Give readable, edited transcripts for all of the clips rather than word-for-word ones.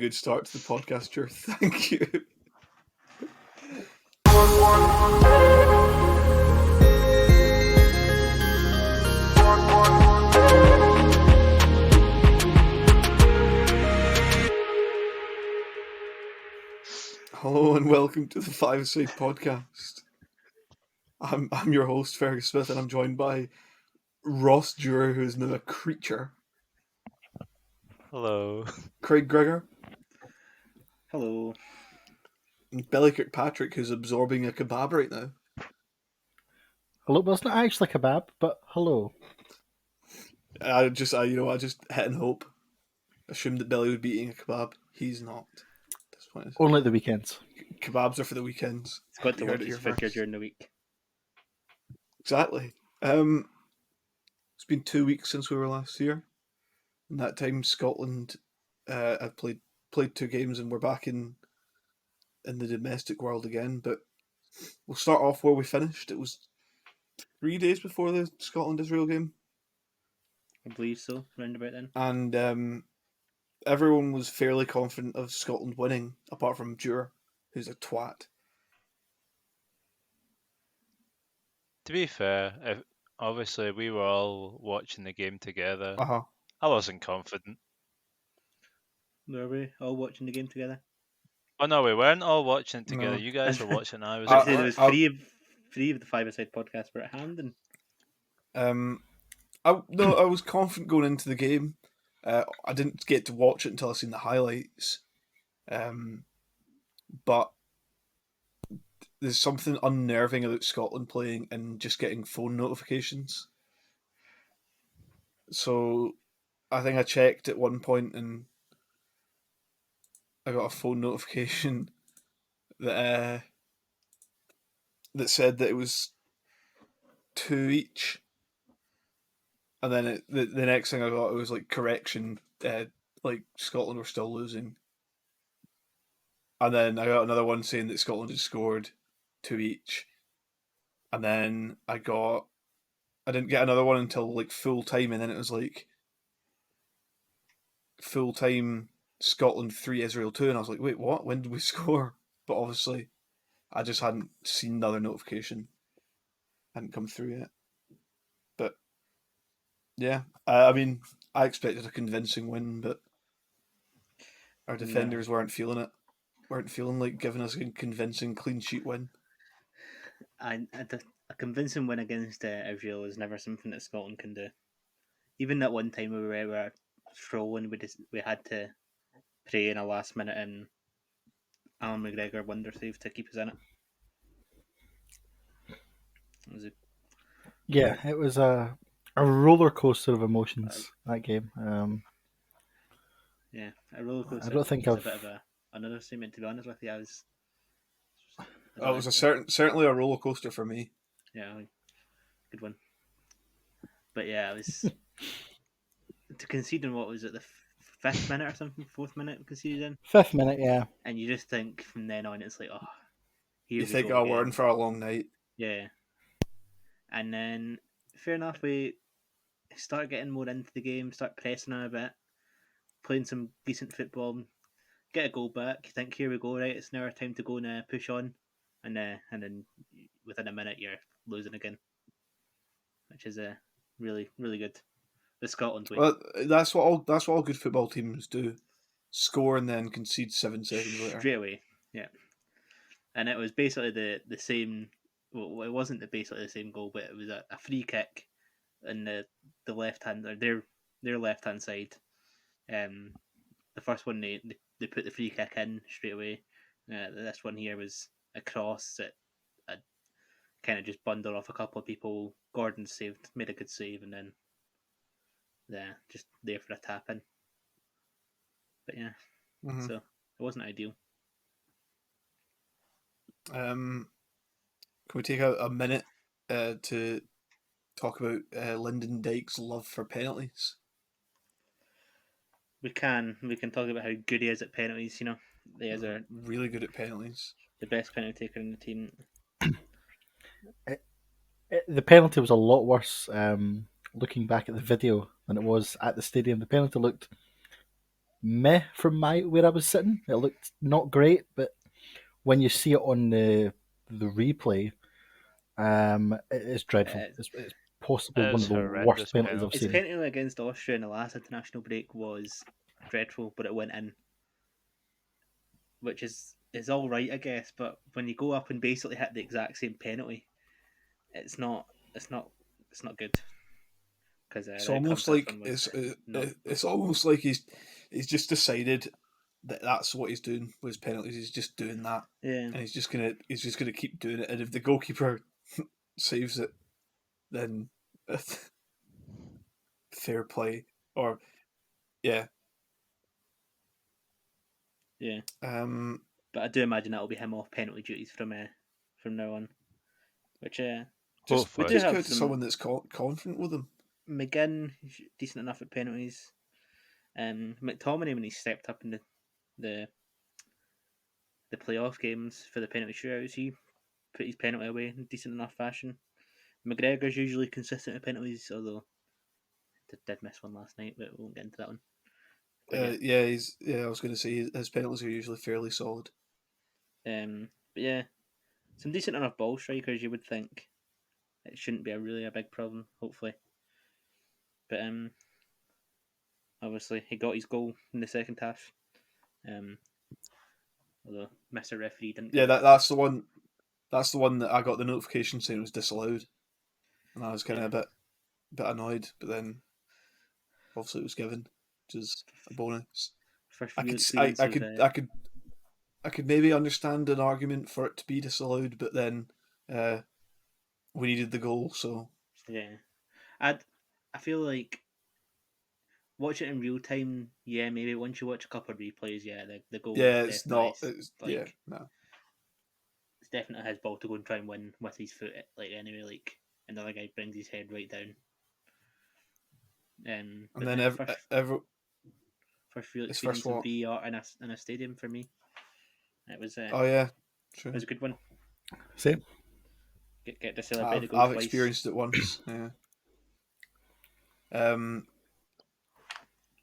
good start to the podcast, Jer. Thank you. Hello and welcome to the Five Side Podcast. I'm your host, Fergus Smith, and I'm joined by Ross Dewar, who is now a creature. Hello. Craig Gregor. Hello. And Billy Kirkpatrick, who's absorbing a kebab right now. Hello, well, it's not actually kebab, but hello. I just hit and hope. Assumed that Billy would be eating a kebab. He's not. Disappointed. Only at the weekends. Kebabs are for the weekends. It's got to You heard watch it his here figure first. during the week. Exactly. It's been 2 weeks since we were last here. In that time, Scotland had played 2 games, and we're back in the domestic world again. But we'll start off where we finished. It was 3 days before the Scotland-Israel game, I believe so, round about then. and everyone was fairly confident of Scotland winning, apart from Dewar, who's a twat. To be fair, obviously we were all watching the game together. Uh-huh. I wasn't confident. Were we all watching the game together? Oh no, we weren't all watching it together. No. You guys were watching. I was. I at was saying there work. was three of the five-a-side podcasts were at hand, and I was confident going into the game. I didn't get to watch it until I seen the highlights. But there's something unnerving about Scotland playing and just getting phone notifications. So I think I checked at one point and I got a phone notification that said that it was 2 each. And then the next thing I got, it was like correction, like Scotland were still losing. And then I got another one saying that Scotland had scored 2 each. And then I didn't get another one until like full time, and then it was like full time Scotland 3, Israel 2, and I was like, wait, what? When did we score? But obviously, I just hadn't seen another notification. Hadn't come through yet. But yeah, I mean, I expected a convincing win, but our defenders weren't feeling it. Weren't feeling like giving us a convincing clean sheet win. a convincing win against Israel is never something that Scotland can do. Even that one time we were throwing, we had to pray in a last minute and Alan McGregor wonder save to keep us in it. It was a roller coaster of emotions, that game. Yeah, a roller coaster. I don't think It's I've... a bit of another statement, to be honest with you. It was certainly a roller coaster for me. Yeah, good one. But yeah, it was to concede in what was it, the 5th minute or something, 4th minute conceded in, 5th minute, yeah. and you just think from then on it's like, oh, You think, oh, we're in for a long night. Yeah. And then, fair enough, we start getting more into the game, start pressing on a bit, playing some decent football, get a goal back. You think, here we go, right? It's now our time to go and push on, and then within a minute you're losing again, which is really, really good. The Scotland way. Well, that's what all good football teams do: score and then concede 7 seconds later. Straight away, yeah. And it was basically the same. Well, it wasn't basically the same goal, but it was a free kick in the left hand, or their left hand side. The first one they put the free kick in straight away. This one here was a cross that kind of just bundled off a couple of people. Gordon made a good save, and then just there for a tap in. But yeah, So it wasn't ideal. Can we take a minute to talk about Lyndon Dykes' love for penalties? We can talk about how good he is at penalties. You know, he is really good at penalties. The best penalty taker in the team. The penalty was a lot worse looking back at the video than it was at the stadium. The penalty looked meh from where I was sitting. It looked not great, but when you see it on the replay, it is dreadful. Uh, It's possibly It one was of the worst horrendous penalties I've his penalty. seen. penalty against Austria in the last international break was dreadful, but it went in, which is all right, I guess. But when you go up and basically hit the exact same penalty, it's not it's not it's not good because It's the outcome almost for this like one was not. it's almost like he's just decided that that's what he's doing with his penalties. He's just doing that, Yeah, and he's just gonna keep doing it. And if the goalkeeper saves it, then fair play. Or yeah, yeah. um, But I do imagine that'll be him off penalty duties from now on. Which we do Hopefully. just go have to some someone that's confident with him. McGinn, decent enough at penalties. McTominay when he stepped up in the the playoff games for the penalty shootouts, he put his penalty away in decent enough fashion. McGregor's usually consistent with penalties, although did miss one last night, but we won't get into that one quite yet. I was going to say his penalties are usually fairly solid. But yeah, some decent enough ball strikers. You would think it shouldn't be a big problem. Hopefully, but obviously he got his goal in the second half. Um, although Mr. Referee didn't Yeah, give it. that's the one. That's the one that I got the notification saying it was disallowed, and I was kind of Yeah. a bit annoyed. But then obviously it was given, which is a bonus. First I real could experience of I could maybe understand an argument for it to be disallowed, but then we needed the goal, so yeah. I feel like watch it in real time. Yeah, maybe once you watch a couple of replays, yeah, the goal is yeah, it's definitely not. It's yeah, like no. it's definitely his ball to go and try and win with his foot. Like anyway, like another guy brings his head right down. And But then the first real his first experience of walk. VAR in a stadium for me. It Oh yeah, was true. a good one. Same. Get to celebrate the goal I've twice. experienced it once. Yeah. Um.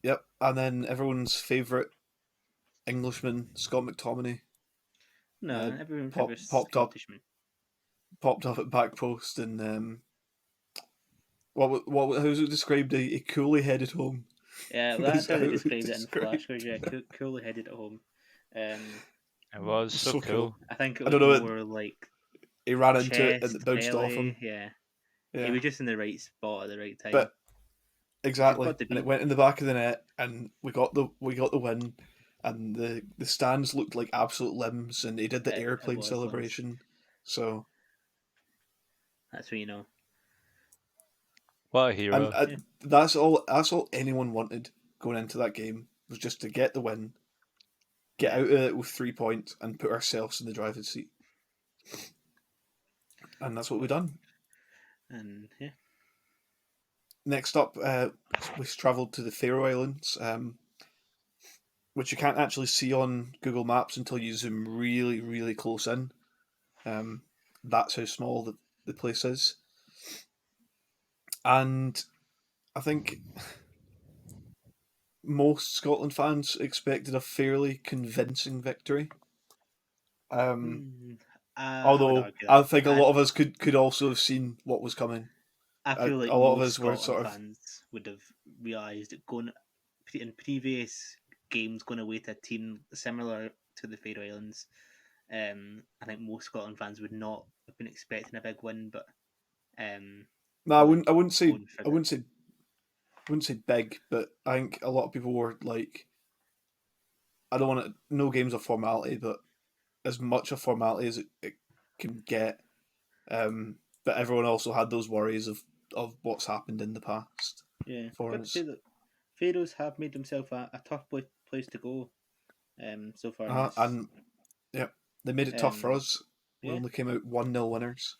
Yep. And then everyone's favourite Englishman, Scott McTominay, No, everyone pop, favours popped up Scottishman. popped up at back post, and how was it described? A coolly headed home. Yeah, well, that's Was how how they it was described it in Flashcars. described. Yeah, coolly headed at home. Um, It was so So cool. cool. I think it I was don't know. more like He ran into it and it chest, bounced off him. belly. Yeah, he Yeah, was just in the right spot at the right time, but which you've exactly, got to and it be. went in the back of the net, and we got the win, and the stands looked like absolute limbs, and he did the It airplane was limbs. celebration. So, That's what you know. What a and hero. Yeah, that's all. That's all anyone wanted going into that game was just to get the win, get yeah, out of it with 3 points, and put ourselves in the driver's seat. And that's what we've done. and yeah, Next up, we've travelled to the Faroe Islands, which you can't actually see on Google Maps until you zoom really, really close in. Um, that's how small the place is. And I think most Scotland fans expected a fairly convincing victory. Hmm, I would Although argue I that. think a lot of us could also have seen what was coming. I feel like A lot of most us were Scotland sort of fans would have realised that going in previous games going away to a team similar to the Faroe Islands. I think most Scotland fans would not have been expecting a big win, but no, going I wouldn't say going for I the wouldn't say big, but I think a lot of people were like, I don't want to. No game's a formality, but as much a formality as it can get. But everyone also had those worries of what's happened in the past yeah. for Got to say us. that Faroes have made themselves a tough place to go so far in this. And yeah, they made it tough for Um, us. We yeah, only came out 1-0 winners.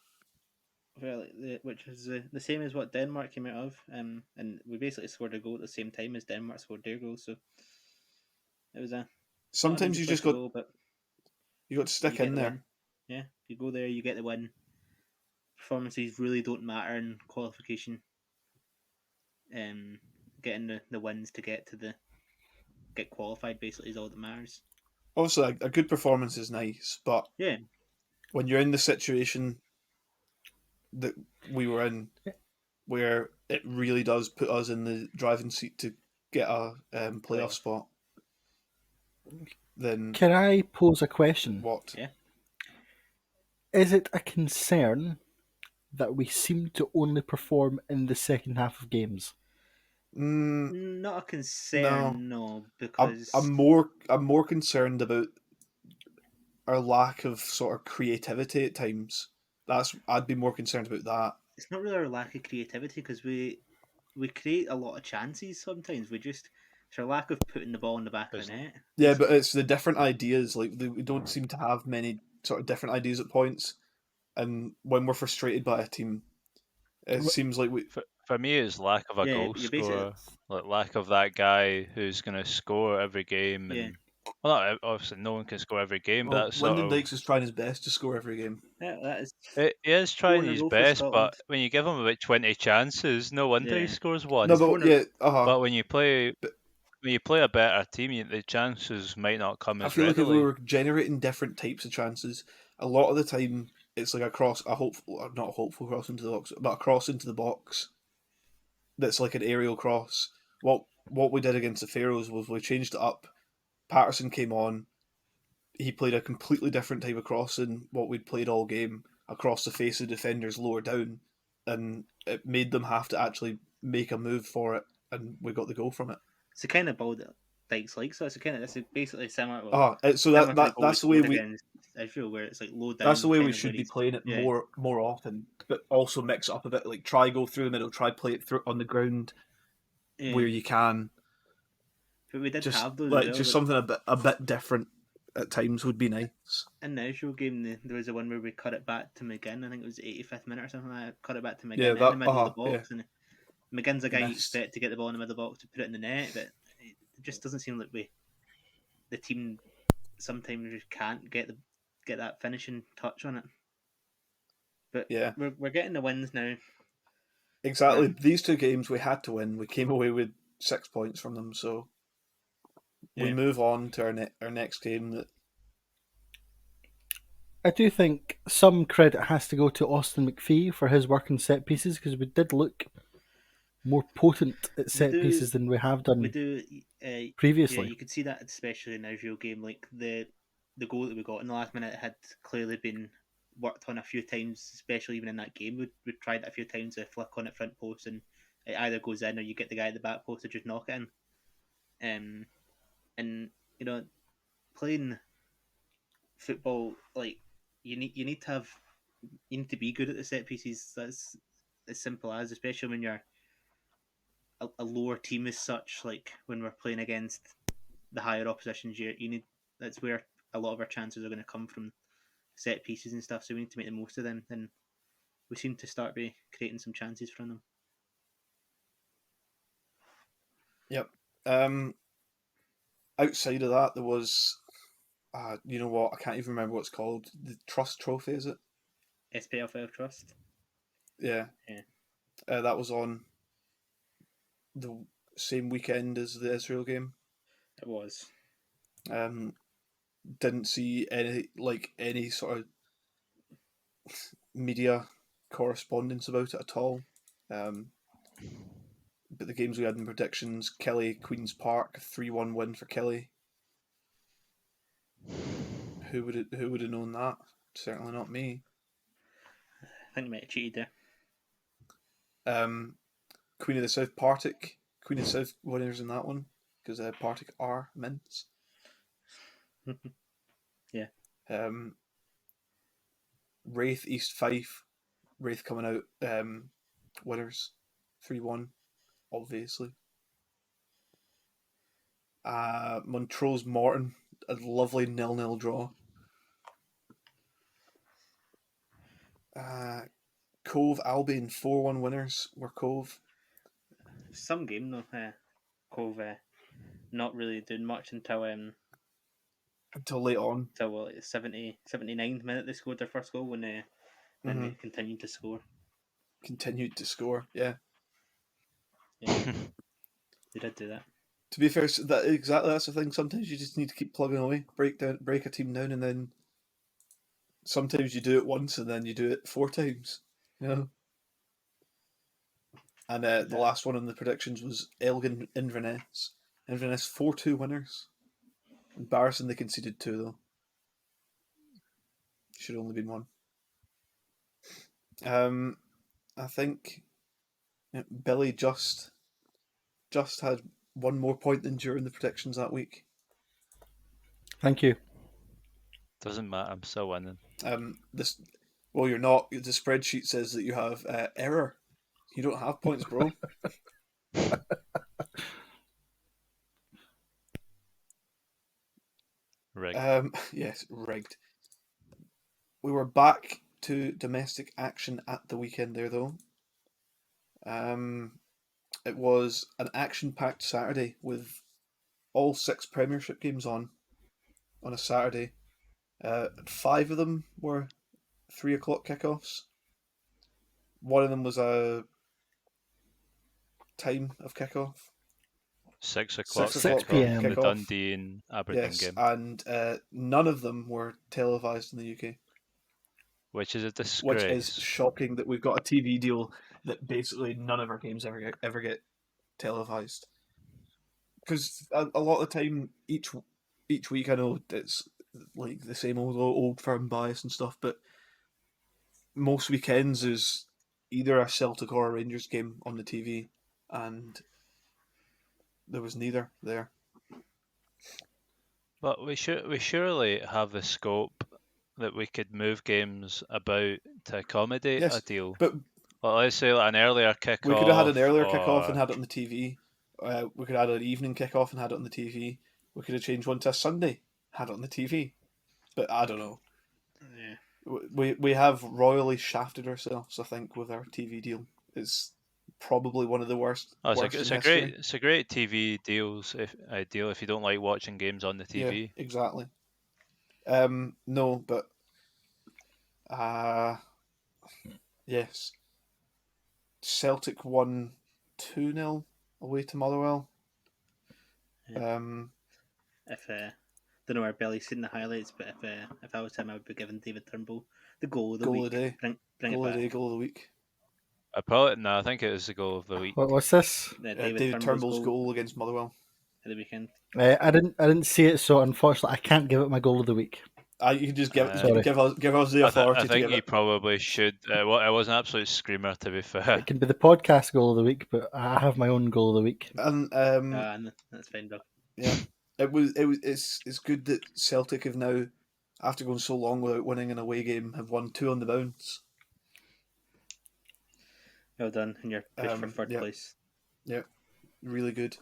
well, which is the same as what Denmark came out of, and we basically scored a goal at the same time as Denmark scored their goal. So it was a not an Sometimes easy place to go, but you got to you stick get in the there. win. Yeah, you go there, you get the win. Performances really don't matter in qualification. Um, Getting the wins to get qualified basically is all that matters. Obviously, a good performance is nice, but Yeah, when you're in the situation that we were in, where it really does put us in the driving seat to get a playoff Playoff. spot, then Can I pose a question? what? Yeah. Is it a concern that we seem to only perform in the second half of games? Not a concern, no, I'm, because I'm more concerned about our lack of sort of creativity at times. I'd be more concerned about that. it's not really our lack of creativity because we create a lot of chances sometimes. It's our lack of putting the ball in the back of the net. Yeah, but it's the different ideas. Like we don't seem to have many sort of different ideas at points, and when we're frustrated by a team, it seems like we. For me, it's lack of a Yeah, goal you're basically scorer, like lack of that guy who's going to score every game. Yeah. And well, not, obviously, no one can score every game, Well, but that's sort Lyndon of Dykes is trying his best to score every game. that is he is 4 trying in a his row for best. Scotland. But when you give him about 20 chances, no wonder he Yeah. scores one. No, He's but four in a- yeah, But when you play a better team, the chances might not come I as feel like if we readily. were generating different types of chances, a lot of the time it's like not a hopeful cross into the box, but a cross into the box that's like an aerial cross. What we did against the Pharaohs was we changed it up. Patterson came on. He played a completely different type of cross than what we'd played all game across the face of defenders lower down, and it made them have to actually make a move for it, and we got the goal from it. It's the kind of ball that Dykes likes. So it's basically similar. So Similar to the goal we that's the way scored we against Israel, where it's like low down. that's the way kind we of should where be he's- playing it yeah. more often, but also mix it up a bit. Like try go through the middle, try play it through on the ground Yeah. where you can. But we did Just have those like as well. just something a bit different at times would be nice. In the Israel game, there was a one where we cut it back to McGinn. I think it was 85th minute or something like that. Cut it back to McGinn Yeah, in the middle of the box. And McGinn's a guy you Missed. expect to get the ball in the middle of the box to put it in the net, but it just doesn't seem like the team sometimes just can't get that finishing touch on it. But Yeah. we're getting the wins now. Exactly. These two games we had to win. We came away with 6 points from them, so we Yeah. move on to our next game. That I do think some credit has to go to Austin McPhee for his work in set pieces, because we did look more potent at set pieces than we have done We do previously. Yeah, you could see that especially in the Israel game. Like the goal that we got in the last minute had clearly been worked on a few times, especially even in that game. We tried it a few times to flick on at front post, and it either goes in or you get the guy at the back post to just knock it in. And you know, playing football, like you need to be good at the set pieces. That's as simple as, especially when you're a lower team as such. Like when we're playing against the higher oppositions, you need that's where a lot of our chances are going to come from, set pieces and stuff. So we need to make the most of them. And we seem to start by creating some chances from them. Yep. Outside of that, there was, you know what? I can't even remember what it's called. The Trust Trophy, is it? SPFL Trust. Yeah. That was on the same weekend as the Israel game. It was. Didn't see any sort of media correspondence about it at all. But the games we had in predictions: Kelly Queens Park 3-1 win for Kelly. Who would have known that? Certainly not me. I think you might have cheated there. Queen of the South Partick. Queen of the South winners in that one because Partick are mints. Yeah. Wraith East Fife. Wraith coming out winners 3-1, obviously. Montrose Morton, a lovely 0-0 draw. Cove Albion 4-1 winners were Cove. Some game though. Cove not really doing much until late on. Until like 79th minute they scored their first goal, when they continued to score. Continued to score, yeah. Yeah. They did do that. To be fair, that's the thing. Sometimes you just need to keep plugging away, break a team down, and then sometimes you do it once and then you do it 4 times. You know. And the last one on the predictions was Elgin Inverness. Inverness 4-2 winners. Embarrassing they conceded 2 though. Should have only been 1. I think Billy just had 1 more point than during the predictions that week. Thank you. Doesn't matter. I'm still winning. You're not. The spreadsheet says that you have error. You don't have points, bro. Rigged. Yes, rigged. We were back to domestic action at the weekend there, though. It was an action-packed Saturday with all 6 Premiership games on a Saturday. 5 of them were 3:00 kickoffs. One of them was a time of kickoff. 6 o'clock. 6 p.m. The kickoff. Dundee and Aberdeen Yes, game, and none of them were televised in the UK. which is a Which disgrace. is shocking that we've got a TV deal that basically none of our games ever get televised. Because a lot of the time, each week, I know it's like the same old firm bias and stuff, but most weekends is either a Celtic or a Rangers game on the TV, and there was neither there. But we surely have the scope that we could move games about to accommodate Yes, a deal. but Well, let's say like an earlier kickoff. we could have had an earlier kickoff or- and had it on the TV. We could have had an evening kickoff and had it on the TV. We could have changed one to a Sunday, had it on the TV. But I don't know. Yeah. We have royally shafted ourselves, I think, with our TV deal. It's probably one of the worst. Oh, worst it's in a history. great TV deal if you don't like watching games on the TV. Yeah, exactly. No, but yes, Celtic won 2-0 away to Motherwell. Yeah. If don't know where Billy's seen the highlights, but if I was him, I would be giving David Turnbull the goal of the Goal week. of the day. Bring Goal it of the day, back. goal of the week. I think it was the goal of the week. What's this? David Turnbull's goal against Motherwell. At the weekend. I didn't see it, so unfortunately, I can't give it my goal of the week. You can just give Sorry. give us the authority I think to give you it. probably should. It was an absolute screamer, to be fair. It can be the podcast goal of the week, but I have my own goal of the week. And That's fine, Doug. yeah, it's good that Celtic have now, after going so long without winning an away game, have won 2 on the bounce. Well done, and you're pushed for third place. Yeah, really good.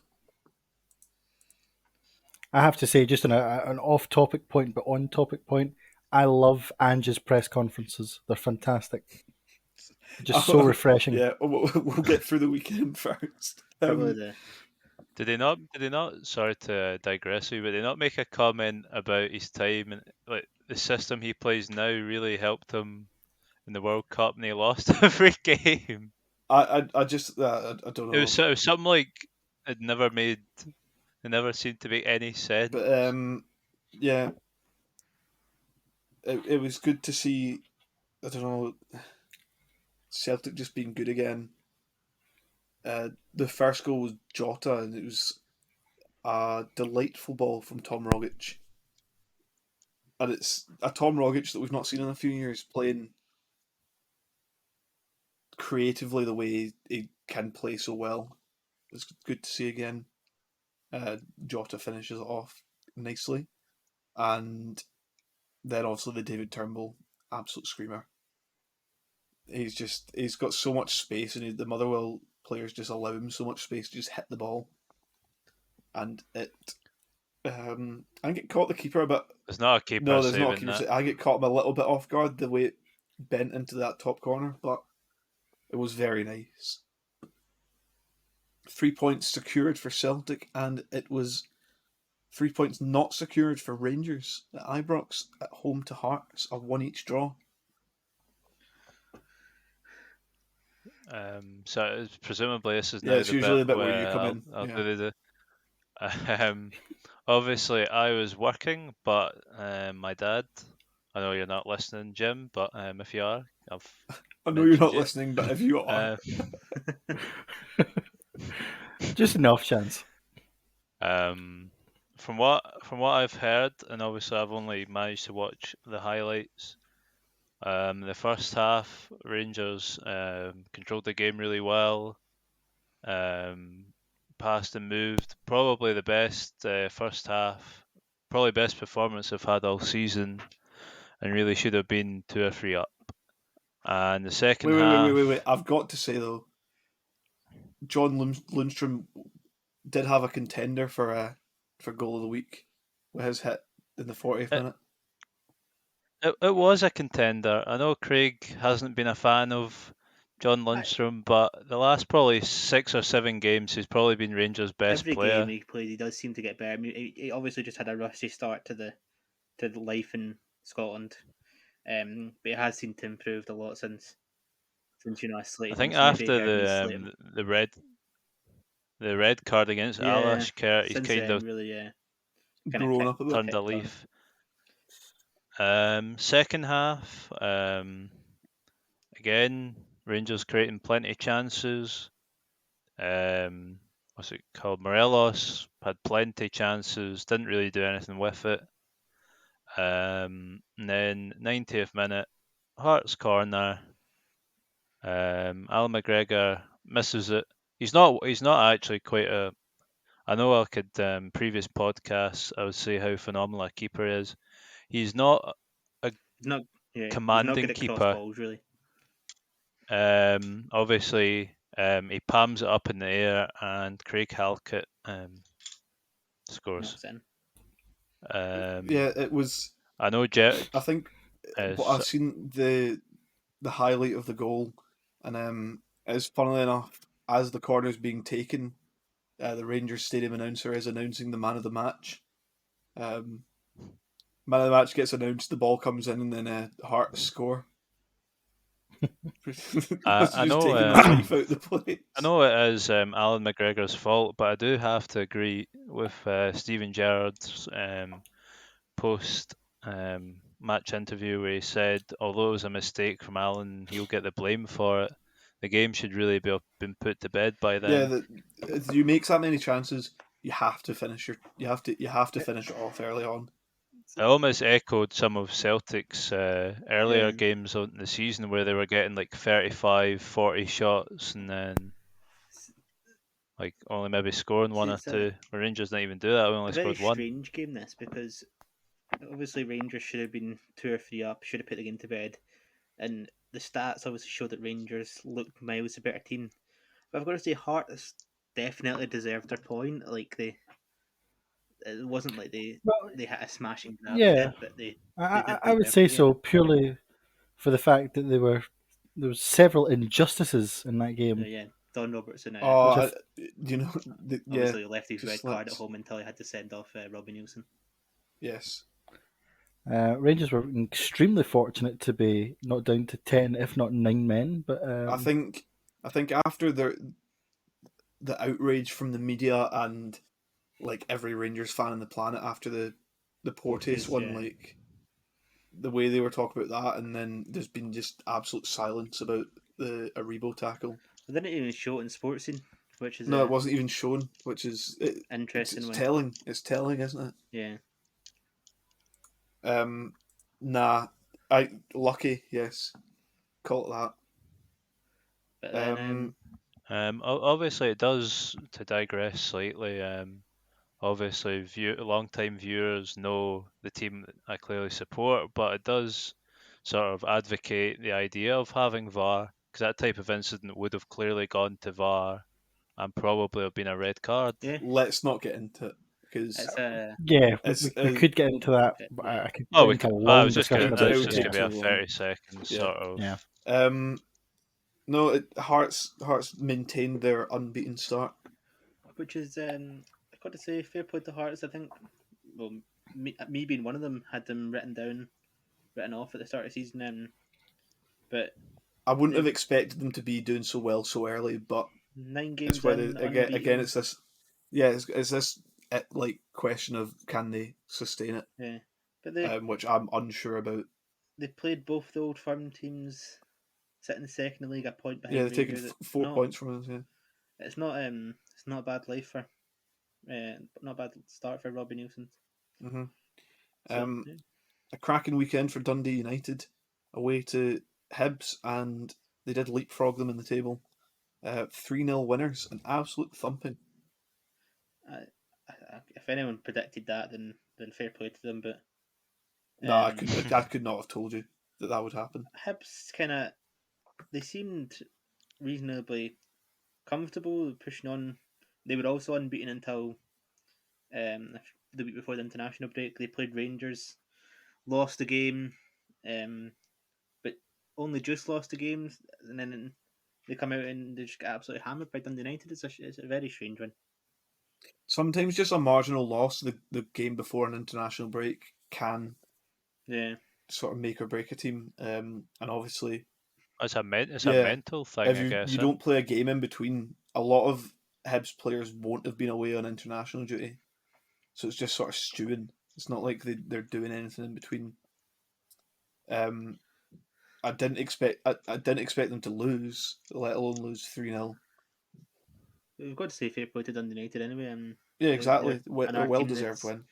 I have to say, just an off-topic point, but on-topic point, I love Ange's press conferences. They're fantastic. Just so refreshing. Yeah, we'll get through the weekend first. Probably Did they not? Sorry to digress, but did they not make a comment about his time and like the system he plays now really helped him in the World Cup, and he lost every game? I don't know. It was something like it never seemed to make any sense. But yeah, it was good to see. I don't know, Celtic just being good again. The first goal was Jota, and it was a delightful ball from Tom Rogic. And it's a Tom Rogic that we've not seen in a few years, playing creatively the way he can play so well. It's good to see again. Jota finishes it off nicely. And then also the David Turnbull, absolute screamer. He's got so much space, and the Motherwell players just allow him so much space to just hit the ball. And I think it caught the keeper a bit. There's not a keeper. No, there's not a saving keeper. that. I get caught him a little bit off guard the way it bent into that top corner, but it was very nice. 3 points secured for Celtic, and it was 3 points not secured for Rangers at Ibrox at home to Hearts, a 1-1 draw. So presumably this is now Yeah, it's the usually bit the bit where you come I'll, in. I'll Yeah. do Um, obviously, I was working, but my dad. I know you're not listening, Jim, but if you are, I've I know you're mentioned not you. listening, but if you are, Just enough chance. Um, from what I've heard, and obviously I've only managed to watch the highlights. The first half, Rangers controlled the game really well. Um, Passed and moved. Probably the best first half. Probably best performance I've had all season, and really should have been 2 or 3 up. And the second wait. half, I've got to say though, John Lundstrom did have a contender for goal of the week with his hit in the 40th it, minute. it was a contender. I know Craig hasn't been a fan of John Lundstrom, but the last probably 6 or 7 games, he's probably been Rangers' best Every game player. he plays, he does seem to get better. I mean, he obviously just had a rusty start to the life in Scotland, but it has seemed to improve a lot since I I slated him. think So maybe after heard me slate him. the red card against Yeah, Alash Kurt, he's since kind then of really kind of Grown up a bit. turned a kicked on. leaf. Second half, again, Rangers creating plenty of chances. What's it called? Morelos had plenty of chances, didn't really do anything with it. And then 90th minute, Hearts corner. Alan McGregor misses it. He's not actually quite a. I know I could previous podcasts I would say how phenomenal a keeper is. He's not a He's not, he's not good commanding at cross keeper. balls really. Obviously, he palms it up in the air, and Craig Halkett scores. Knocks in. Yeah, it was. I know Jet I think is. I've seen the highlight of the goal, and it's funnily enough as the corner's being taken, the Rangers stadium announcer is announcing the man of the match. Um, Man of the match gets announced, the ball comes in, and then Hearts score. That's I just know. taking the life out the place. I know it is Alan McGregor's fault, but I do have to agree with Stephen Gerrard's post match interview where he said, although it was a mistake from Alan, he'll get the blame for it. The game should really be been put to bed by Yeah, then. if you make that many chances, you have to finish you have to finish it off early on. It almost echoed some of Celtic's earlier Yeah. games on the season where they were getting like 35, 40 shots and then like only maybe scoring one or It's two. The Rangers didn't even do that. We a only very scored one. strange game this because obviously Rangers should have been 2 or 3 up, should have put the game to bed, and the stats obviously show that Rangers looked miles a better team. But I've got to say, Hearts definitely deserved their point. Like it wasn't like Well, they had a smashing grab at yeah, it, but they I, did I would deserve say the game. so purely for the fact that there was several injustices in that So, game. yeah, Don Robertson Oh, Which you know, yeah, obviously left his red just card at let's- home until he had to send off Robbie Nielsen. yes. Rangers were extremely fortunate to be not down to 10, if not 9 men. But I think after the outrage from the media and like every Rangers fan on the planet after the Portes one, yeah. like the way they were talking about that, and then there's been just absolute silence about the Aribo tackle. They didn't even show it in sports scene, which is No, it wasn't even shown, which is interesting it's one. telling. It's telling, isn't Yeah, it? Nah, I lucky, yes, call it but that. then Obviously, it does, to digress slightly. Obviously, long-time viewers know the team that I clearly support, but it does sort of advocate the idea of having VAR because that type of incident would have clearly gone to VAR and probably have been a red card. yeah, Let's not get into it because it's a yeah, it's we could get into that. But yeah. I could Oh, get we into could. a I long was just discussion gonna. it It about was would just take gonna be too a long. 30 seconds Yeah. sort of. Yeah. No, Hearts maintained their unbeaten start. which is I got to say fair play to Hearts. I think well, me being one of them had them written off at the start of the season. But I wouldn't have expected them to be doing so well so early, but 9 it's games where in again unbeaten. it's this. Yeah, it's this question of can they sustain it, Yeah, but they which I'm unsure about. they played both the Old Firm teams sitting second in the league, a point Yeah, behind they've taken Rangers. 4 points from us. Yeah. It's not a bad life for not a bad start for Robbie Nielsen. hmm So yeah. A cracking weekend for Dundee United away to Hibs, and they did leapfrog them in the table. 3-0 winners, an absolute thumping. If anyone predicted that, then fair play to them. But No, I could not have told you that would happen. Hibs they seemed reasonably comfortable pushing on. They were also unbeaten until the week before the international break. They played Rangers, lost the game, but only just lost the game, and then they come out and they just get absolutely hammered by Dundee United. It's a very strange one. Sometimes just a marginal loss the game before an international break can Yeah, sort of make or break a team. And obviously, It's a yeah, mental thing, if I guess. you don't play a game in between, a lot of Hibs players won't have been away on international duty, so it's just sort of stewing. It's not like they're doing anything in between. I didn't expect them to lose, let alone lose 3-0. we've got to say fair play to Dundee United anyway. Yeah, They're exactly. A another well team deserved that's win.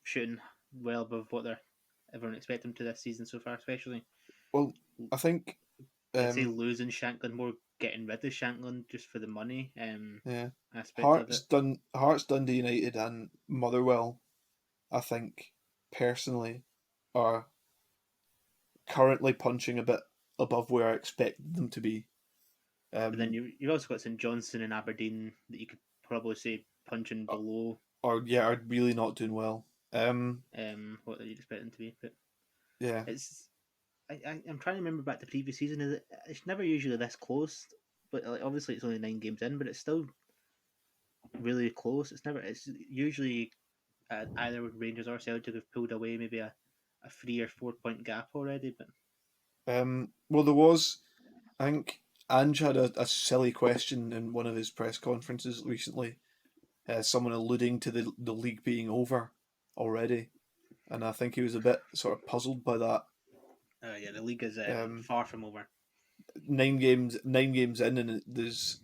shooting well above what everyone expected them to this season so far, especially. Well, I think I'd say losing Shankland, more getting rid of Shankland just for the money yeah, aspect of it. Hearts, Dundee United, and Motherwell, I think personally, are currently punching a bit above where I expected them to be. But then you've also got St Johnstone and Aberdeen that you could probably say punching below are really not doing well. what you'd expect them to be. But Yeah. it's I'm trying to remember back to previous season. It's never usually this close, but like, obviously it's only 9 games in, but it's still really close. It's usually either Rangers or Celtic have pulled away maybe a 3 or 4 point gap already. But Well, there was, I think, Ange had a silly question in one of his press conferences recently. Someone alluding to the league being over already, and I think he was a bit sort of puzzled by that. yeah, the league is Um, far from over. 9 games in, and there's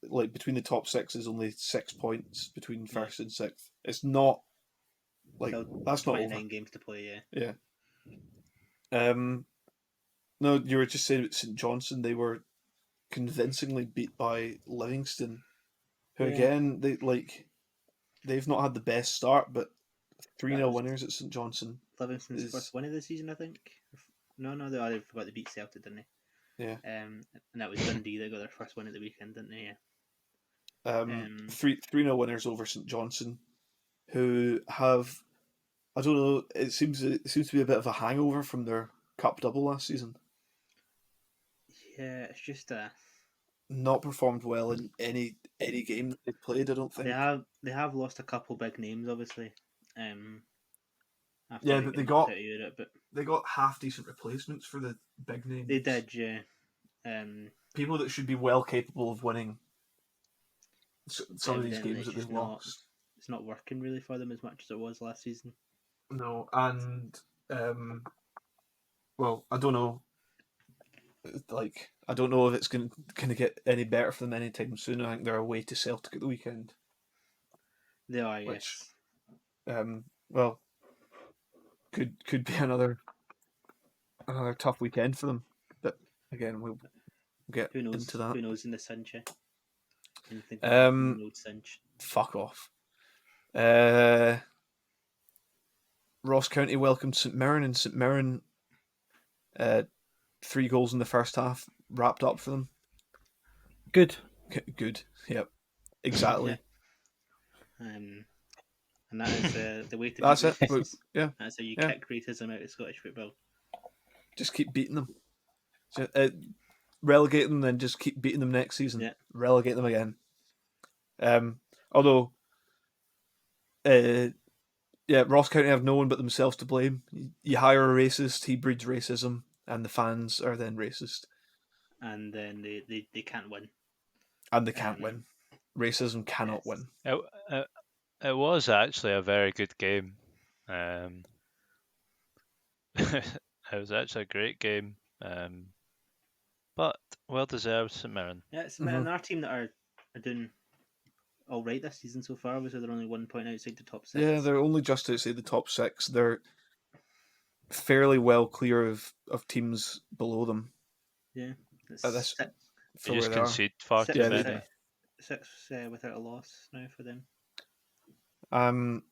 like between the top six is only 6 points between first and sixth. It's not like Still that's not 29 over. games to play. Yeah. Yeah. No, you were just saying about St Johnstone. They were convincingly beat by Livingston, who Yeah. again they've not had the best start, but 3-0 That was winners at St Johnstone. Livingston's is first win of the season, I think. No, they already forgot to beat Celtic, didn't they? yeah. And that was Dundee that got their first win at the weekend, didn't they? Yeah. 3-0 winners over St Johnstone, who have, I don't know, it seems to be a bit of a hangover from their cup double last season. Yeah, it's just Not performed well in any game that they've played. I don't think. they have lost a couple big names, obviously. After Yeah, they but get knocked out of Europe, but they got half decent replacements for the big names. they did, yeah. People that should be well capable of winning some of these Evidently games that they've lost. It's not working really for them as much as it was last season. No, and well, I don't know. Like, I don't know if it's going to get any better for them anytime soon. I think they're away to Celtic at the weekend. They are, Which, yes. Well, could be another tough weekend for them. But again, we'll get Who knows? into that. Who knows in the cinch? Anything can Um, happen in the old cinch. Fuck off. Ross County welcomed St Mirren, and St Mirren, 3 goals in the first half, wrapped up for them. Good. Good. Yep. Exactly. And that is the way to. That's it. Yeah. That's how you kick racism out of Scottish football. Just keep beating them. So, relegate them, then just keep beating them next season. Yeah. Relegate them again. Although, Ross County have no one but themselves to blame. You hire a racist, he breeds racism, and the fans are then racist. And then they can't win. And they can't win. Racism cannot win. It was actually a very good game. It was actually a great game. But well deserved, St Mirren. Yeah, it's Mhm. another team that are doing all right this season so far. Obviously, they're only 1 point outside the top 6. Yeah, they're only just outside the top 6. They're fairly well clear of teams below them Yeah, it's at this six, for They where just they are. concede far six, too Yeah, they many. six without a loss now for them.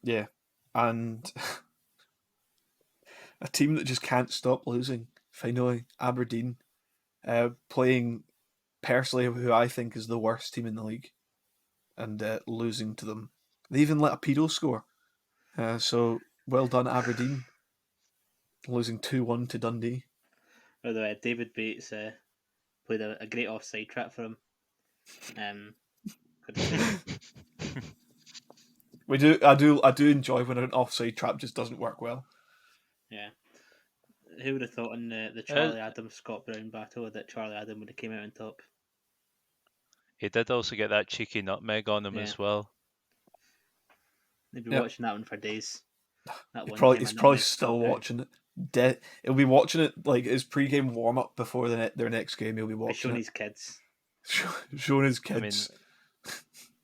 Yeah, and a team that just can't stop losing. Finally, Aberdeen, playing personally who I think is the worst team in the league, and losing to them. They even let a pedo score. So well done, Aberdeen, losing 2-1 to Dundee. By the way, David Bates played a great offside trap for him. Got to say, I do enjoy when an offside trap just doesn't work well. yeah. Who would have thought in the Uh, Charlie Adams Scott Brown battle that Charlie Adam would have came out on top? He did also get that cheeky nutmeg on him Yeah. as well. They'd be Yep. watching that one for days. That one He's time, probably still watching it. He'll be watching it like his pre-game warm up before their next game. He'll be Be watching showing it, his kids. showing his I mean, kids,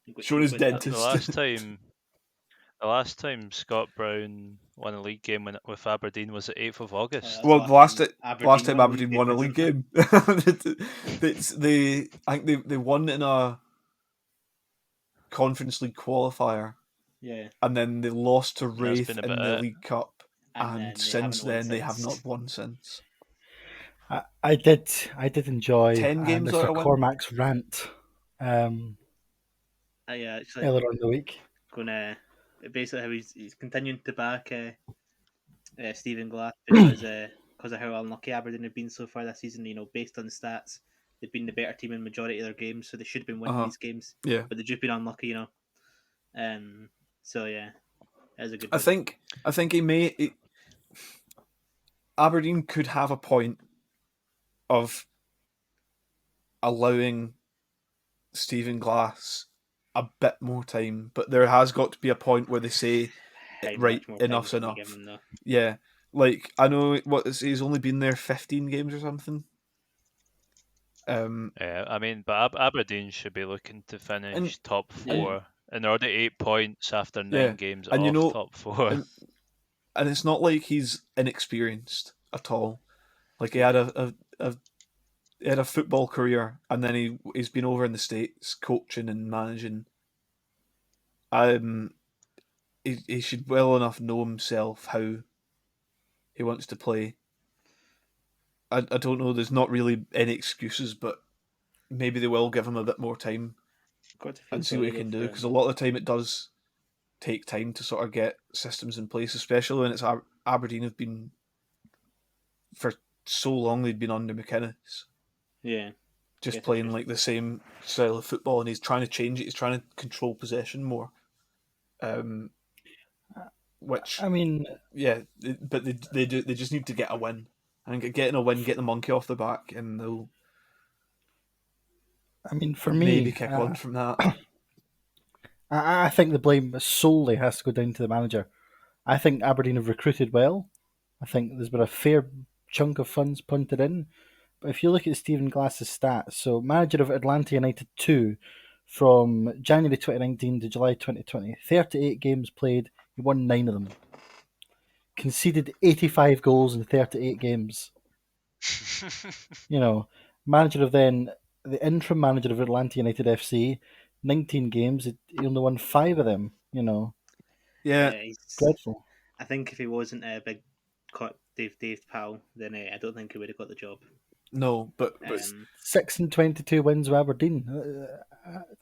You got- showing you his got- dentist. the last time Scott Brown won a league game with Aberdeen was the 8th of August. Well, the last time Aberdeen Aberdeen won a league game, I think they won in a Conference League qualifier, Yeah, and then they lost to that's Wraith been in about the it. League Cup, and then and they since haven't won then they have since. not won since. I did enjoy 10 games Mr. out of win? Cormac's rant I actually earlier on in the week. gonna basically how he's continuing to back Stephen Glass because of how unlucky Aberdeen have been so far this season. You know, based on the stats, they've been the better team in majority of their games, so they should have been winning these games. Yeah, But they've just been unlucky, you know. So yeah, that was a good I one. think Aberdeen could have a point of allowing Stephen Glass a bit more time, but there has got to be a point where they say, How right, much more time enough's can you enough. give him, though? Yeah, like I know he's only been there 15 games or something. Yeah, I mean, but Aberdeen should be looking to finish top Yeah. 4. And they're already 8 points after 9 Yeah, games and off you know, top 4. and it's not like he's inexperienced at all. Like he had he had a football career, and then he's been over in the States coaching and managing. He should well enough know himself how he wants to play. I don't know. There's not really any excuses, but maybe they will give him a bit more time Got to feel and see what he sorry can though do. for Because a him. lot of the time it does take time to sort of get systems in place, especially when it's Aberdeen have been for so long. They'd been under McInnes, Yeah, just guess playing it's like the same style of football, and he's trying to change it. He's trying to control possession more. Which I mean, yeah, but they just need to get a win. And getting a win, get the monkey off the back, and they'll for maybe me, kick on from that. I think the blame solely has to go down to the manager. I think Aberdeen have recruited well. I think there's been a fair chunk of funds punted in. But if you look at Stephen Glass's stats, so manager of Atlanta United 2 from January 2019 to July 2020, 38 games played, he won 9 of them. Conceded 85 goals in 38 games. You know, manager of then, the interim manager of Atlanta United FC, 19 games, he only won 5 of them, Yeah, Dreadful. I think if he wasn't a big Dave pal, then I don't think he would have got the job. no, but 6 and 22 wins with Aberdeen.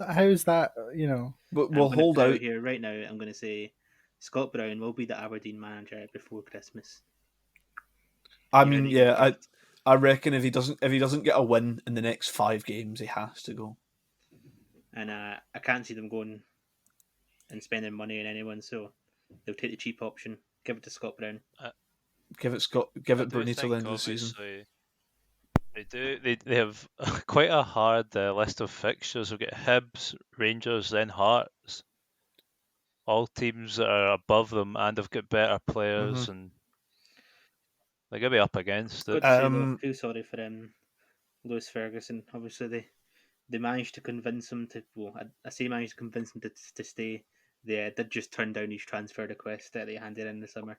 How is that, But I'm we'll gonna hold put out. here right now. I'm going to say Scott Brown will be the Aberdeen manager before Christmas. I You heard mean, it here yeah, first. I reckon if he doesn't get a win in the next 5 games, he has to go. And I can't see them going and spending money on anyone, so they'll take the cheap option. Give it to Scott Brown. Give it Bruni till the end of the season. They do. They have quite a hard list of fixtures. We've got Hibs, Rangers, then Hearts. all teams that are above them and have got better players, and they're gonna be up against it. Got to say though, I feel sorry for Lewis Ferguson. Obviously, they managed to convince him to. Well, I say managed to convince him to stay. They did just turn down his transfer request that they handed in the summer.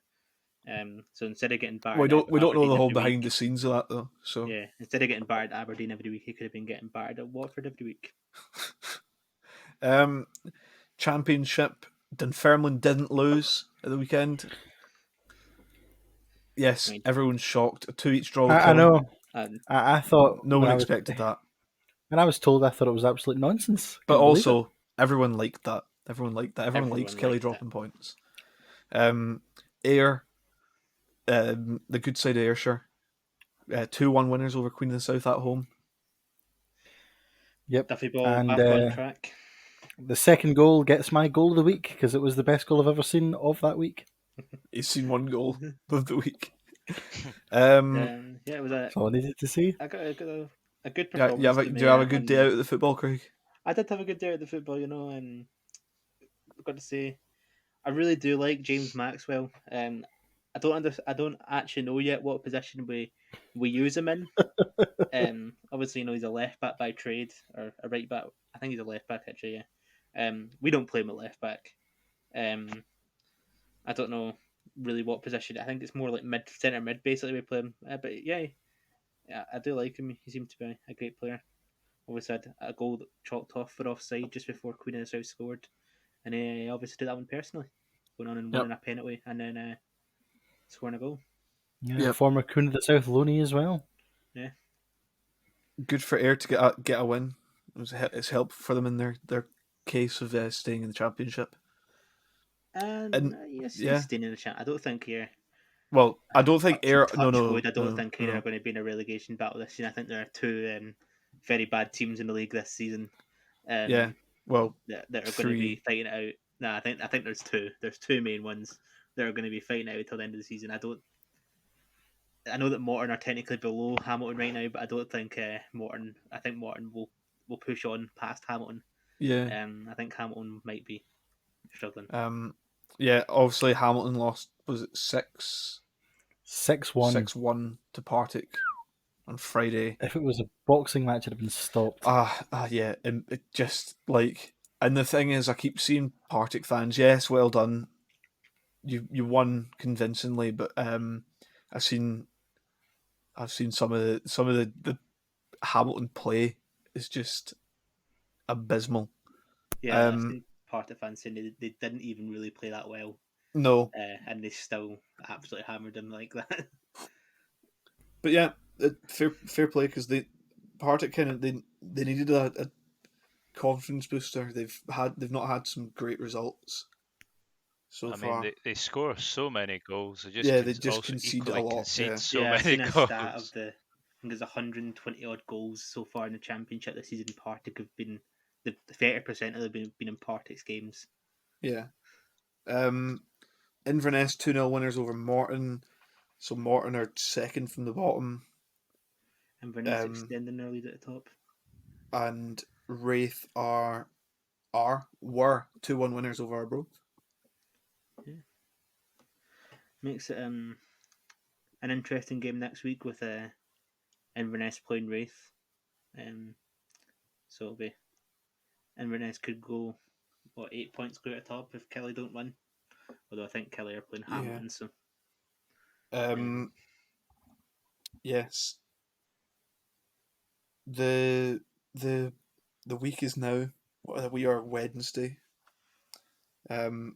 So instead of getting battered, We don't know the whole every behind the week, scenes of that though. So yeah, instead of getting battered at Aberdeen every week, he could have been getting battered at Watford every week. Championship, Dunfermline didn't lose at the weekend. Yes, Right. everyone's shocked. A 2-each draw with I Killing. know. And I thought No one expected that. When I was told, I thought it was absolute nonsense. But Couldn't believe it. also, everyone liked that. Everyone liked that. Everyone likes Everyone Kelly liked dropping points. Ayr, the good side of Ayrshire, 2-1 winners over Queen of the South at home. Yep. Duffy Ball And back on track. the second goal gets my goal of the week because it was the best goal I've ever seen of that week. He's seen one goal of the week. Yeah, it was That's all I needed to see. I got a good Yeah, performance. do you have a good day out at the football, Craig? I did have a good day at the football, and I've got to say, I really do like James Maxwell. I don't actually know yet what position we use him in. Obviously, he's a left back by trade or a right back. I think he's a left back actually. Yeah. We don't play him at left back. I don't know really what position. I think it's more like centre mid basically we play him. But yeah, I do like him. He seemed to be a great player. Obviously had a goal chalked off for offside just before Queen of the South scored, and he obviously did that one personally, going on and winning a penalty and then scoring a goal. Yeah, former Queen of the South Loney as well. Yeah, good for Ayr to get a win. It's helpful for them in their case of staying in the championship. and yes, he's staying in the chat. I don't think here. Well, I don't think Ayr. I don't No, think Ayr are going to be in a relegation battle this season. I think there are two very bad teams in the league this season. Yeah, well, that are going to be fighting it out. No, I think there's two. There's two main ones that are going to be fighting out until the end of the season. I know that Morton are technically below Hamilton right now, but I don't think Morton. I think Morton will push on past Hamilton. Yeah. I think Hamilton might be struggling. Yeah, obviously Hamilton lost. Was it 6-1? 6-1 to Partick on Friday. If it was a boxing match, it'd have been stopped. Yeah, and it just and the thing is, I keep seeing Partick fans. Yes, well done. You won convincingly, but I've seen some of the Hamilton play is just abysmal. Yeah, I've seen Partick fans saying they didn't even really play that well. No, and they still absolutely hammered them like that. But yeah, fair play because Partick they needed a confidence booster. They've not had some great results so far. mean, they score so many goals. They just concede a lot. Concede so I've many seen a goals. stat of I think there's 120 odd goals so far in the championship this season. Partick have been the 30% of them been in Partick's games. Yeah. Inverness 2-0 winners over Morton. So Morton are second from the bottom. Inverness extending their lead at the top. And Wraith were 2-1 winners over Arbroath. Yeah. Makes it an interesting game next week with Inverness playing Wraith. So it'll be Inverness could go 8 points clear at the top if Kelly don't win. Although I think Kelly are playing Hamilton, so yes. The week is now. We are Wednesday. And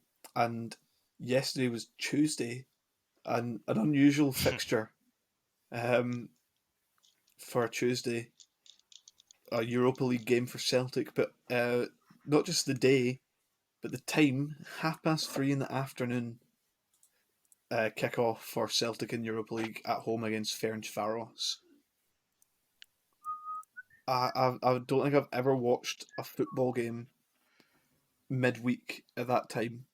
yesterday was Tuesday, and an unusual fixture. For a Tuesday, a Europa League game for Celtic, but not just the day, but the time, 3:30 in the afternoon. Kick-off for Celtic in Europa League at home against Ferencváros. I don't think I've ever watched a football game midweek at that time.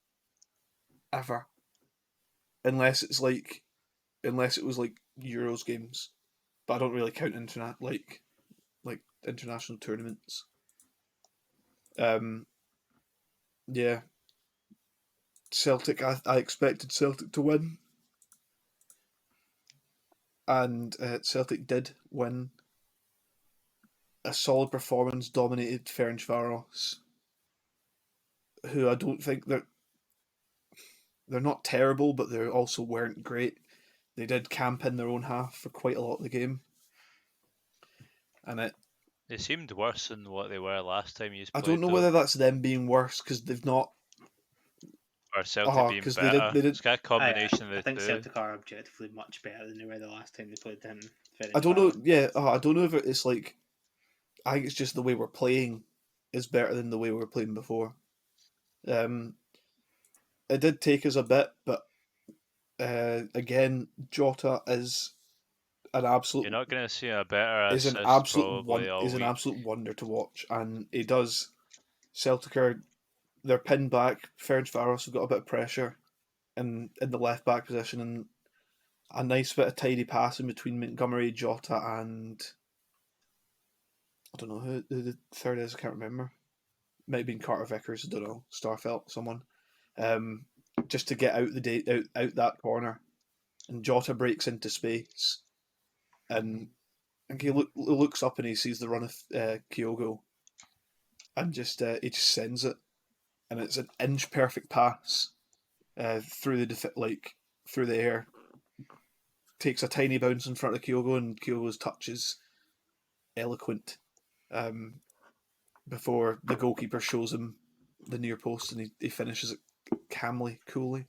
Ever. Unless it was like Euros games. But I don't really count like international tournaments. Yeah. Celtic, I expected Celtic to win, and Celtic did win. A solid performance dominated Ferencváros, who I don't think they're not terrible, but they also weren't great. They did camp in their own half for quite a lot of the game, and They seemed worse than what they were last time you I played. don't know though. whether that's them being worse because they've not. Or Celtic being 'cause better. they did. It's got a combination of I the think two. Celtic are objectively much better than they were the last time they played them. I don't know. Yeah, I don't know if it's like. I think it's just the way we're playing is better than the way we were playing before. It did take us a bit, but again, Jota is an absolute. You're not going to see a better Is an assist absolute probably all is an week. absolute wonder to watch, and he does. Celtic are they're pinned back. Ferencváros have got a bit of pressure in the left back position, and a nice bit of tidy passing between Montgomery, Jota, and I don't know who the third is. I can't remember. Might have been Carter Vickers. I don't know. Starfelt, someone. Just to get out the date out that corner, and Jota breaks into space, and he looks up and he sees the run of Kyogo, and he just sends it, and it's an inch perfect pass through through the air. Takes a tiny bounce in front of Kyogo, and Kyogo's touch is eloquent. Before the goalkeeper shows him the near post, and he finishes it calmly, coolly.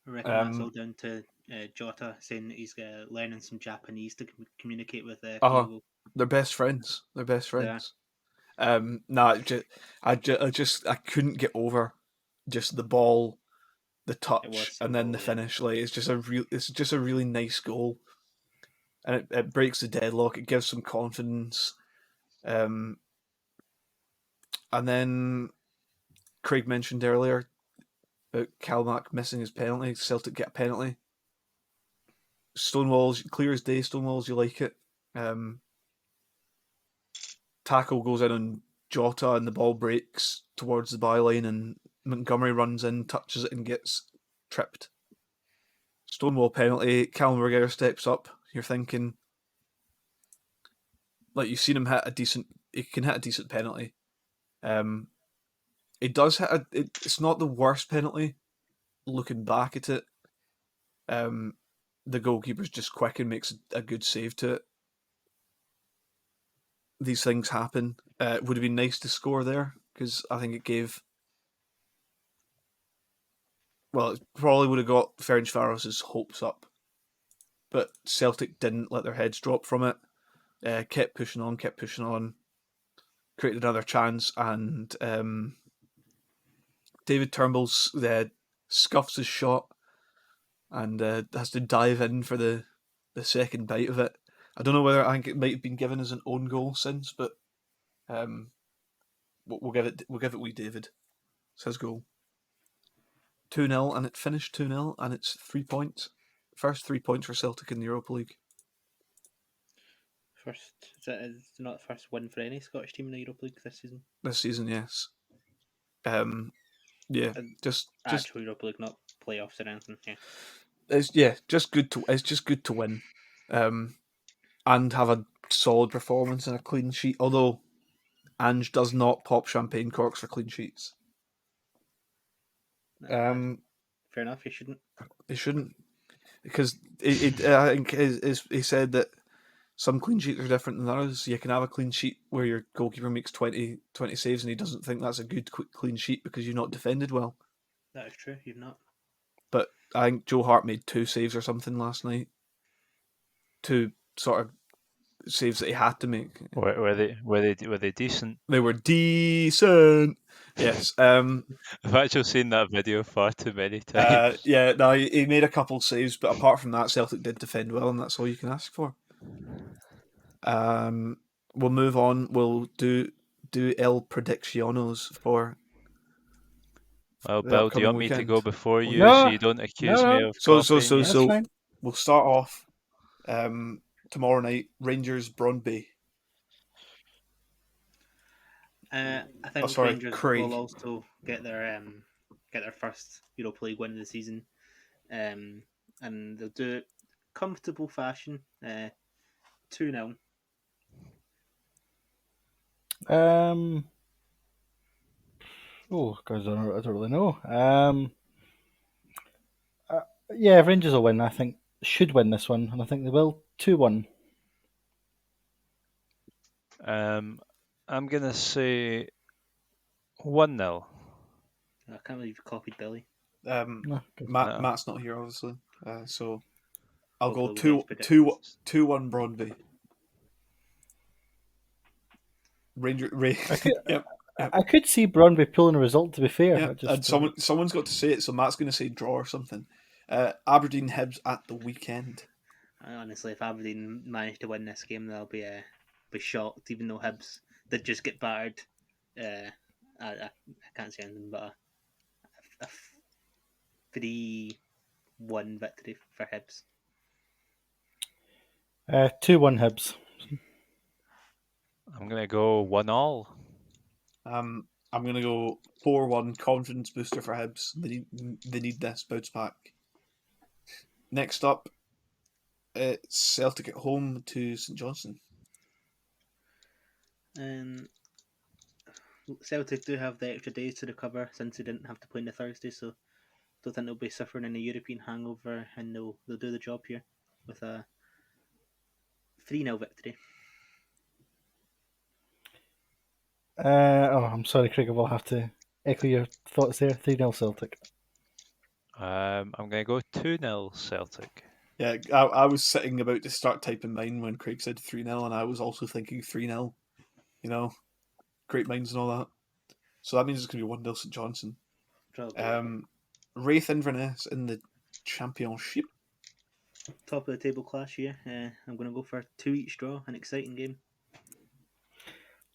I reckon that's all down to Jota saying that he's learning some Japanese to communicate with Kyogo. They're best friends. They're best friends. I couldn't get over just the ball, the touch, and then the finish. Like it's just a really nice goal, and it breaks the deadlock. It gives some confidence. And then Craig mentioned earlier about Kalmack missing his penalty. Celtic get a penalty. Stonewall's clear as day. Stonewall's, you like it. Tackle goes in on Jota, and the ball breaks towards the byline, and Montgomery runs in, touches it, and gets tripped. Stonewall penalty. Callum McGregor steps up. You're thinking, like you've seen him hit a decent. He can hit a decent penalty. It does hit it's not the worst penalty. Looking back at it, the goalkeeper's just quick and makes a good save to it. These things happen. It would have been nice to score there because I think it gave. Well, it probably would have got Ferencváros' hopes up, but Celtic didn't let their heads drop from it. Kept pushing on, created another chance, and David Turnbull scuffs his shot and has to dive in for the second bite of it. I don't know whether I think it might have been given as an own goal since, but we'll give it wee David. It's his goal. 2-0, and it finished 2-0, and it's 3 points. First 3 points for Celtic in the Europa League. Is not the first win for any Scottish team in the Europa League this season? This season, yes. Just actual Europa League, not playoffs or anything. Yeah. It's just good to win, and have a solid performance and a clean sheet. Although Ange does not pop champagne corks for clean sheets. Fair enough. He shouldn't. He shouldn't, because I think he said that some clean sheets are different than others. You can have a clean sheet where your goalkeeper makes 20 saves and he doesn't think that's a good clean sheet because you've not defended well. That is true. You've not. But I think Joe Hart made 2 saves or something last night. 2 sort of saves that he had to make. Were they decent? They were decent. Yes. I've actually seen that video far too many times. He made a couple saves, but apart from that, Celtic did defend well, and that's all you can ask for. We'll move on. We'll do El Prediccionos for. Well, Bill, do you want me to go before you, No, so you don't accuse no. me of So copying you? fine. we'll start off tomorrow night. Rangers Brøndby. I think sorry, Rangers Craig. will also get their get their first Europa League win of the season, and they'll do it comfortable fashion, 2-0. Oh, guys, I don't really know. Uh, yeah, Rangers will win. I think should win this one, and I think they will. 2-1. I'm gonna say 1-0. I can't believe you copied Billy. No, good. No. Matt's not here, obviously, so I'll go Hopefully we'll get his 2 predictions. 2-1 Brondby. Ranger. I could, Yep. Yep. I could see Brøndby pulling a result. To be fair, Yeah, I just, and someone's got to say it, so Matt's going to say draw or something. Aberdeen Hibs at the weekend. Honestly, if Aberdeen manage to win this game, they'll be shocked. Even though Hibs did just get battered, I can't say anything but a 3-1 victory for Hibs. 2-1 Hibs. I'm gonna go 1-1. I'm going to go 4-1 confidence booster for Hibs. They need this bounce back. Next up, it's Celtic at home to St Johnstone. Celtic do have the extra days to recover since they didn't have to play on the Thursday, so don't think they'll be suffering any European hangover, and they'll do the job here with a 3-0 victory. I'm sorry, Craig. I will have to echo your thoughts there. 3-0 Celtic. I'm gonna go 2-0 Celtic. Yeah, I was sitting about to start typing mine when Craig said 3-0, and I was also thinking 3-0. You know, great minds and all that. So that means it's going to be 1-0 St Johnstone. Wraith Inverness in the Championship. Top of the table clash here. I'm going to go for 2 each draw, an exciting game.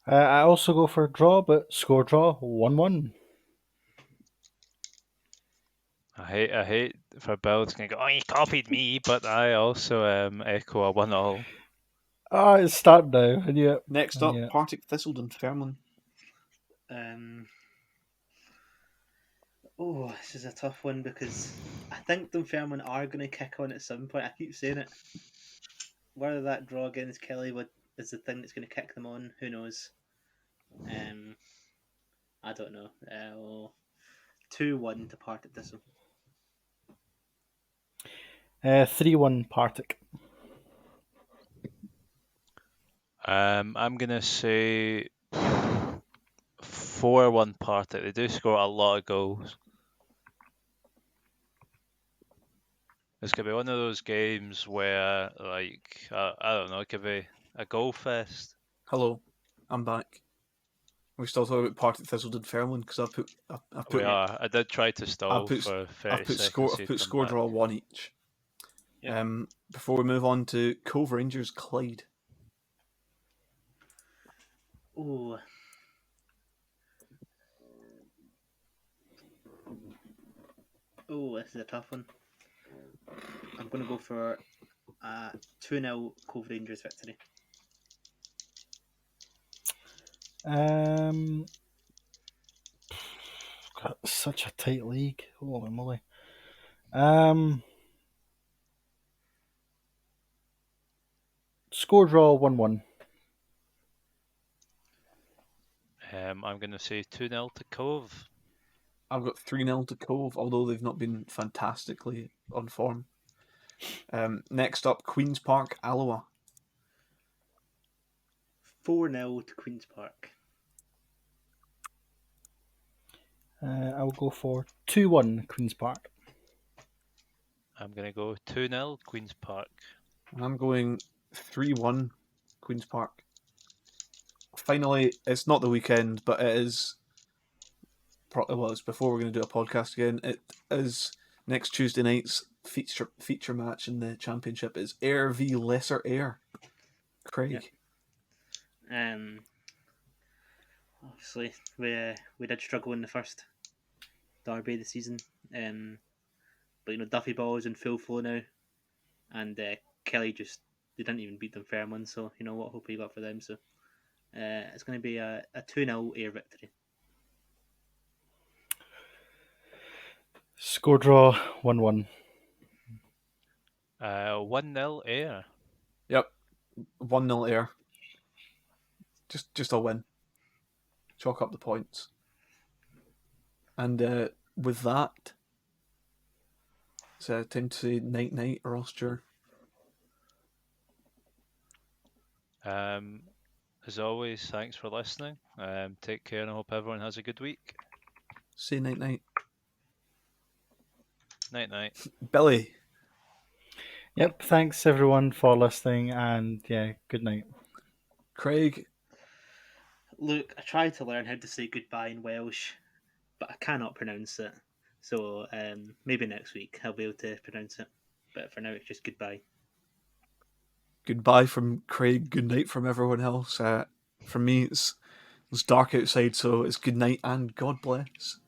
I also go for a draw, but score draw 1-1. I hate for Bill to go, oh, he copied me, but I also echo a 1-1. Ah, it's starting now. I knew it. Next up, Partick Thistle and Fairmont. This is a tough one because I think Dunfermline are going to kick on at some point. I keep saying it. Whether that draw against Kelly is the thing that's going to kick them on, who knows? I don't know. 2-1 to Partick Thistle. 3-1 Partick. I'm gonna say 4-1 Partick. They do score a lot of goals. It's gonna be one of those games where, like, I don't know, it could be a goal fest. Hello, I'm back. We're still talking about Partick Thistle and Fairmont because We are. I did try to stall put, for 30 I've put seconds. I've put score draw 1 each. Yep. Before we move on to Cove Rangers Clyde. Oh. Oh, this is a tough one. I'm going to go for a 2-0 Cove Rangers victory. God, such a tight league. Holy moly. Score draw 1-1. I'm going to say 2-0 to Cove. I've got 3-0 to Cove, although they've not been fantastically on form. Next up, Queen's Park, Alloa. 4-0 to Queen's Park. I will go for 2-1 Queen's Park. I'm going to go 2-0 Queen's Park. I'm going 3-1 Queen's Park. Finally, it's not the weekend, but it is. Well, it's before we're going to do a podcast again. It is next Tuesday night's feature match in the championship. Is Ayr v Lesser Ayr. Craig. Yep. Obviously, we did struggle in the first derby of the season, but Duffy Ball is in full flow now, and Kelly they didn't even beat Dunfermline, so what hope you got for them? So it's going to be a 2-0 Ayr victory. Score draw 1-1. 1-0 Air. Yep, 1-0 Air. Just a win. Chalk up the points. And with that, it's time to say night roster. As always, thanks for listening. Take care, and I hope everyone has a good week. Say night. Night. Billy. Yep, thanks everyone for listening, and yeah, good night. Craig. Look, I tried to learn how to say goodbye in Welsh, but I cannot pronounce it. So maybe next week I'll be able to pronounce it. But for now, it's just goodbye. Goodbye from Craig. Good night from everyone else. From me, it's dark outside, so it's good night and God bless.